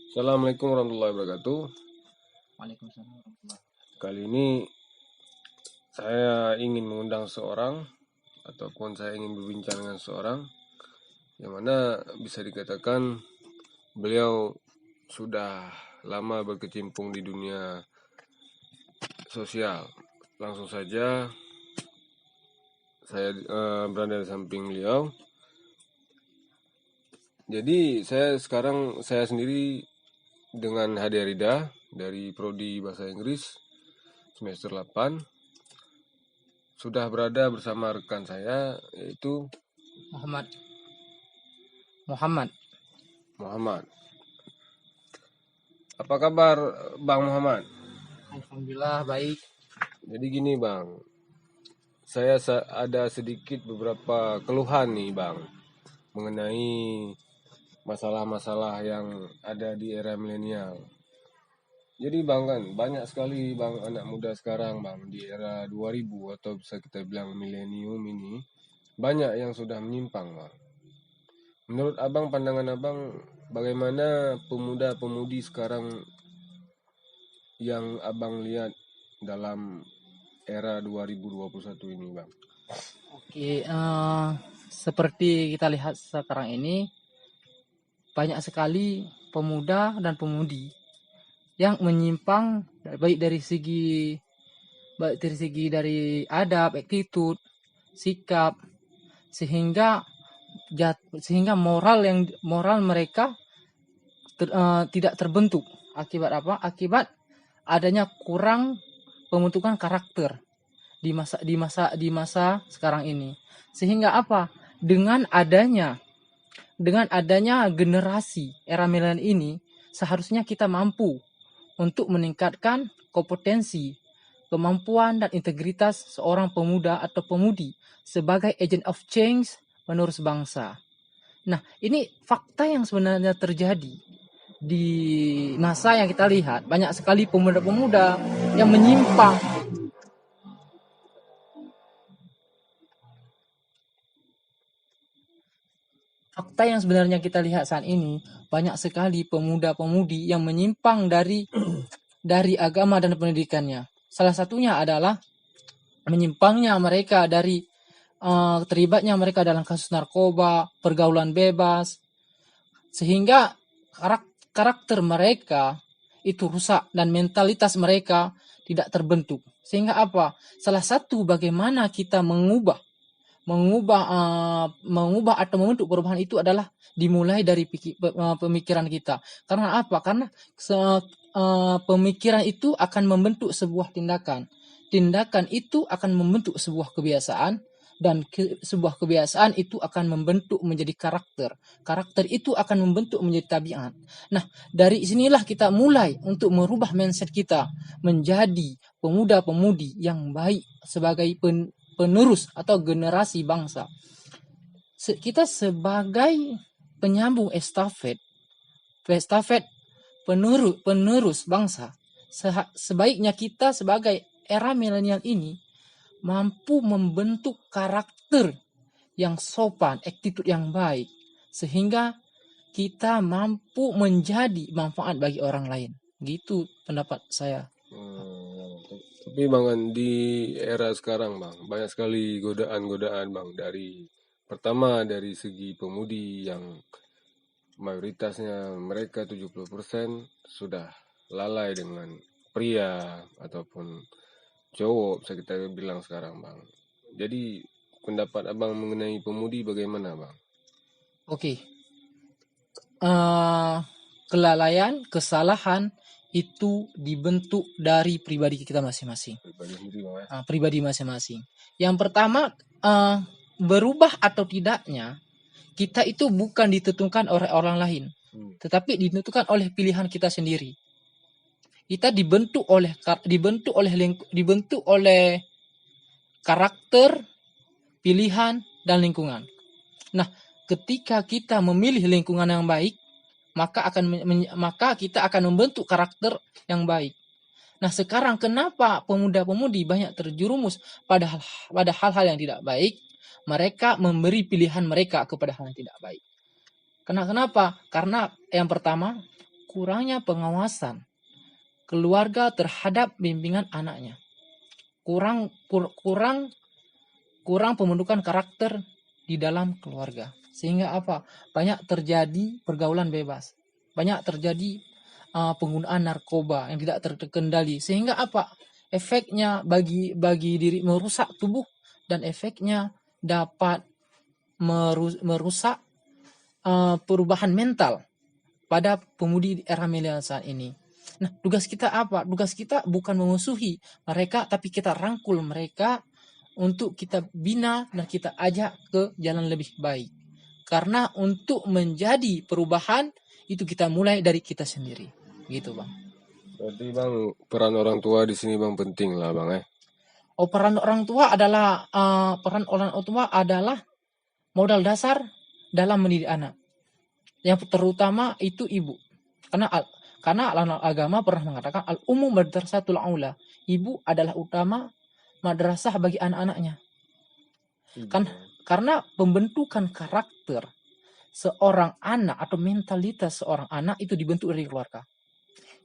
Assalamualaikum warahmatullahi wabarakatuh. Waalaikumsalam warahmatullahi Kali ini saya ingin mengundang seorang ataupun saya ingin berbincang dengan seorang yang mana bisa dikatakan beliau sudah lama berkecimpung di dunia sosial. Langsung saja saya berada di samping beliau. Jadi saya sendiri dengan Hadi Arida dari Prodi Bahasa Inggris semester 8 sudah berada bersama rekan saya yaitu Muhammad. Apa kabar Bang Muhammad? Alhamdulillah baik. Jadi gini Bang, saya ada sedikit beberapa keluhan nih Bang mengenai masalah-masalah yang ada di era milenial. Jadi Bang kan banyak sekali Bang anak muda sekarang Bang di era 2000 atau bisa kita bilang milenium ini banyak yang sudah menyimpang Bang. Menurut Abang, pandangan Abang, bagaimana pemuda-pemudi sekarang yang Abang lihat dalam era 2021 ini Bang? Oke, seperti kita lihat sekarang ini banyak sekali pemuda dan pemudi yang menyimpang baik dari segi dari adab, attitude, sikap, sehingga moral mereka tidak terbentuk. Akibat apa? Akibat adanya kurang pembentukan karakter di masa sekarang ini. Sehingga apa? Dengan adanya generasi era milenial ini, seharusnya kita mampu untuk meningkatkan kompetensi, kemampuan dan integritas seorang pemuda atau pemudi sebagai agent of change penerus bangsa. Nah, ini fakta yang sebenarnya terjadi di masa yang kita lihat. Banyak sekali pemuda-pemuda yang menyimpang. Fakta yang sebenarnya kita lihat saat ini, banyak sekali pemuda-pemudi yang menyimpang dari agama dan pendidikannya. Salah satunya adalah menyimpangnya mereka dari terlibatnya mereka dalam kasus narkoba, pergaulan bebas, sehingga karakter mereka itu rusak dan mentalitas mereka tidak terbentuk. Sehingga apa? Salah satu bagaimana kita mengubah atau membentuk perubahan itu adalah dimulai dari pemikiran kita. Karena apa? Karena pemikiran itu akan membentuk sebuah tindakan. Tindakan itu akan membentuk sebuah kebiasaan, dan sebuah kebiasaan itu akan membentuk menjadi karakter. Karakter itu akan membentuk menjadi tabiat. Nah, dari sinilah kita mulai untuk merubah mindset kita menjadi pemuda-pemudi yang baik sebagai penerus atau generasi bangsa. Kita sebagai penyambung estafet penerus bangsa, sebaiknya kita sebagai era milenial ini mampu membentuk karakter yang sopan, attitude yang baik, sehingga kita mampu menjadi manfaat bagi orang lain. Gitu pendapat saya. Tapi Bang kan di era sekarang Bang banyak sekali godaan-godaan Bang pertama dari segi pemudi yang mayoritasnya mereka 70% sudah lalai dengan pria ataupun cowok bisa kita bilang sekarang Bang. Jadi pendapat Abang mengenai pemudi bagaimana Bang? Oke. Kelalaian, kesalahan itu dibentuk dari pribadi kita masing-masing. Pribadi masing-masing. Yang pertama, berubah atau tidaknya kita itu bukan ditentukan oleh orang lain, tetapi ditentukan oleh pilihan kita sendiri. Kita dibentuk oleh karakter, pilihan, dan lingkungan. Nah, ketika kita memilih lingkungan yang baik, maka kita akan membentuk karakter yang baik. Nah, sekarang kenapa pemuda-pemudi banyak terjerumus pada hal-hal yang tidak baik? Mereka memberi pilihan mereka kepada hal yang tidak baik. Kenapa? Karena yang pertama, kurangnya pengawasan keluarga terhadap bimbingan anaknya. Kurang pembentukan karakter di dalam keluarga. Sehingga apa? Banyak terjadi pergaulan bebas. Banyak terjadi penggunaan narkoba yang tidak terkendali. Sehingga apa? Efeknya bagi diri merusak tubuh, dan efeknya dapat merusak perubahan mental pada pemudi era milenial saat ini. Nah, tugas kita apa? Tugas kita bukan memusuhi mereka, tapi kita rangkul mereka untuk kita bina dan kita ajak ke jalan lebih baik. Karena untuk menjadi perubahan itu kita mulai dari kita sendiri. Gitu, Bang. Berarti Bang, peran orang tua di sini Bang penting lah Bang Peran orang tua adalah modal dasar dalam mendidik anak. Yang terutama itu ibu. Karena agama pernah mengatakan al-ummu madrasatul aula. Ibu adalah utama madrasah bagi anak-anaknya. Karena pembentukan karakter seorang anak atau mentalitas seorang anak itu dibentuk dari keluarga.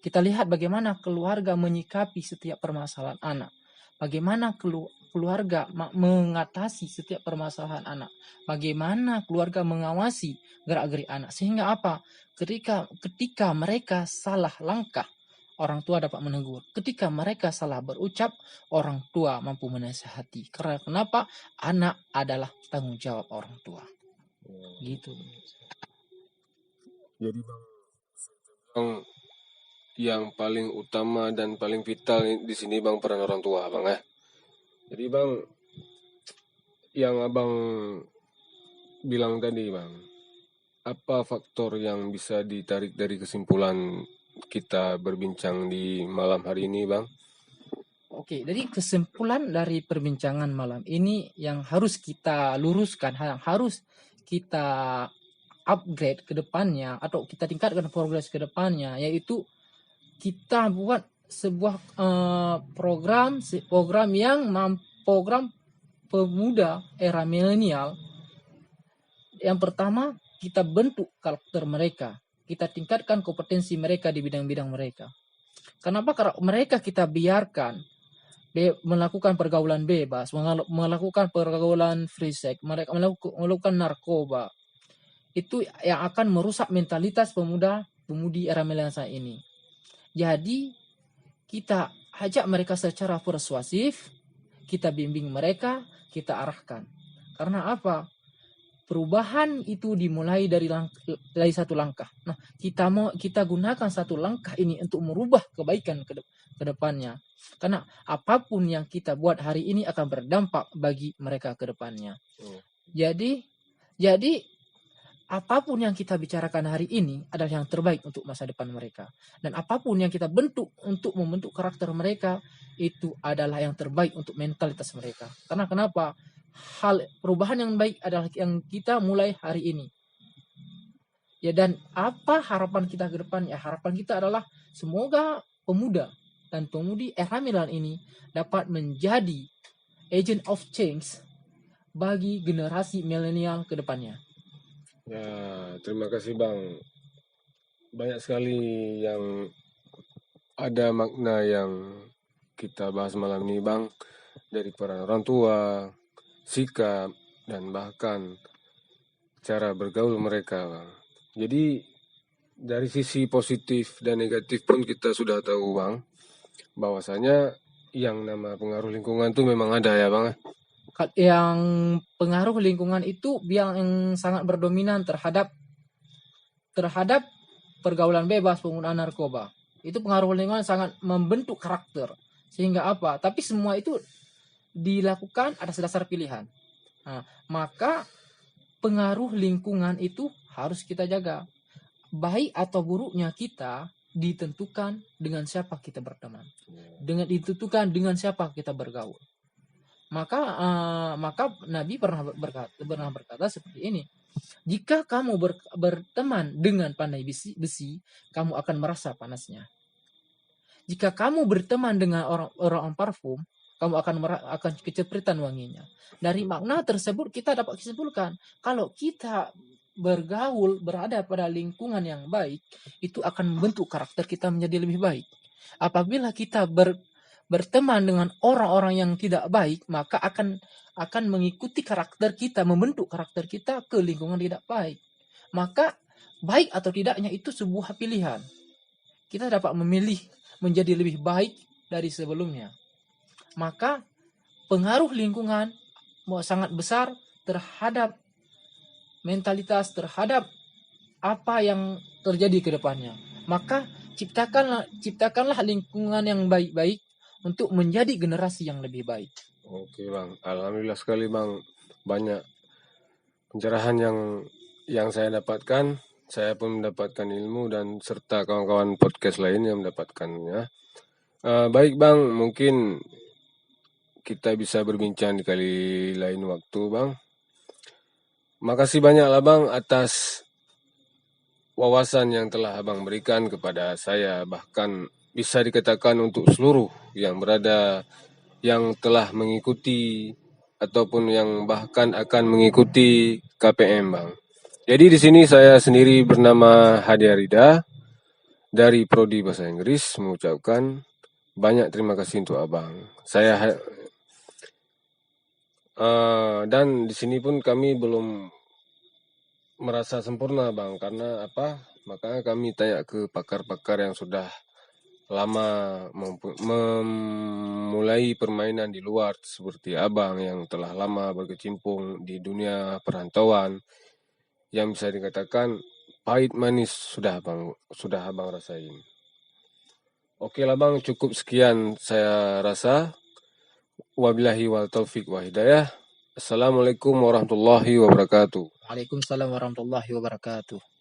Kita lihat bagaimana keluarga menyikapi setiap permasalahan anak. Bagaimana keluarga mengatasi setiap permasalahan anak. Bagaimana keluarga mengawasi gerak-gerik anak. Sehingga apa? Ketika mereka salah langkah, orang tua dapat menegur. Ketika mereka salah berucap, orang tua mampu menasihati. Karena kenapa? Anak adalah tanggung jawab orang tua. Gitu. Jadi Bang, yang paling utama dan paling vital di sini Bang peran orang tua Bang Jadi Bang, yang Abang bilang tadi Bang, apa faktor yang bisa ditarik dari kesimpulan kita berbincang di malam hari ini Bang? Oke, jadi kesimpulan dari perbincangan malam ini yang harus kita luruskan, yang harus kita upgrade ke depannya atau kita tingkatkan progres ke depannya, yaitu kita buat sebuah program pemuda era milenial. Yang pertama, kita bentuk karakter mereka, kita tingkatkan kompetensi mereka di bidang-bidang mereka. Kenapa? Karena mereka kita biarkan melakukan pergaulan bebas, melakukan pergaulan free sex, mereka melakukan narkoba. Itu yang akan merusak mentalitas pemudi era milenial saat ini. Jadi kita ajak mereka secara persuasif, kita bimbing mereka, kita arahkan. Karena apa? Perubahan itu dimulai dari satu langkah. Nah, kita gunakan satu langkah ini untuk merubah kebaikan ke depannya. Karena apapun yang kita buat hari ini akan berdampak bagi mereka ke depannya. Jadi apapun yang kita bicarakan hari ini adalah yang terbaik untuk masa depan mereka. Dan apapun yang kita bentuk untuk membentuk karakter mereka, itu adalah yang terbaik untuk mentalitas mereka. Karena kenapa? Perubahan yang baik adalah yang kita mulai hari ini. Ya, dan apa harapan kita ke depan? Ya, harapan kita adalah semoga pemuda dan pemudi era milenial ini dapat menjadi agent of change bagi generasi milenial ke depannya. Ya, terima kasih Bang. Banyak sekali yang ada makna yang kita bahas malam ini Bang. Dari peran orang tua, sikap, dan bahkan cara bergaul mereka Bang. Jadi dari sisi positif dan negatif pun kita sudah tahu Bang, bahwasanya yang nama pengaruh lingkungan itu memang ada ya Bang. Yang pengaruh lingkungan itu yang sangat berdominan terhadap pergaulan bebas, penggunaan narkoba. Itu pengaruh lingkungan sangat membentuk karakter. Sehingga apa? Tapi semua itu dilakukan atas dasar pilihan. Nah, maka pengaruh lingkungan itu harus kita jaga. Baik atau buruknya kita ditentukan dengan siapa kita berteman. Ditentukan dengan siapa kita bergaul. Maka Nabi pernah berkata seperti ini. Jika kamu berteman dengan pandai besi, kamu akan merasa panasnya. Jika kamu berteman dengan orang parfum, kamu akan kecepritan wanginya. Dari makna tersebut kita dapat kesimpulkan, kalau kita bergaul, berada pada lingkungan yang baik, itu akan membentuk karakter kita menjadi lebih baik. Apabila kita berteman dengan orang-orang yang tidak baik, maka akan mengikuti karakter kita, membentuk karakter kita ke lingkungan tidak baik. Maka baik atau tidaknya itu sebuah pilihan. Kita dapat memilih menjadi lebih baik dari sebelumnya. Maka pengaruh lingkungan sangat besar terhadap mentalitas, terhadap apa yang terjadi ke depannya. Maka ciptakanlah lingkungan yang baik-baik untuk menjadi generasi yang lebih baik. Oke Bang, alhamdulillah sekali Bang, banyak pencerahan yang saya dapatkan. Saya pun mendapatkan ilmu dan serta kawan-kawan podcast lain yang mendapatkannya. Baik Bang, mungkin kita bisa berbincang di kali lain waktu Bang. Makasih banyaklah Bang atas wawasan yang telah Abang berikan kepada saya, bahkan bisa dikatakan untuk seluruh yang berada, yang telah mengikuti ataupun yang bahkan akan mengikuti KPM Bang. Jadi di sini saya sendiri bernama Hadi Arida dari Prodi Bahasa Inggris mengucapkan banyak terima kasih untuk Abang. Dan di sini pun kami belum merasa sempurna Bang, karena apa? Makanya kami tanya ke pakar-pakar yang sudah lama memulai permainan di luar seperti Abang yang telah lama berkecimpung di dunia perantauan, yang bisa dikatakan pahit manis sudah Abang rasain. Oke lah Bang, cukup sekian saya rasa. Wabillahi wal taufiq wa hidayah. Assalamualaikum warahmatullahi wabarakatuh. Waalaikumsalam warahmatullahi wabarakatuh.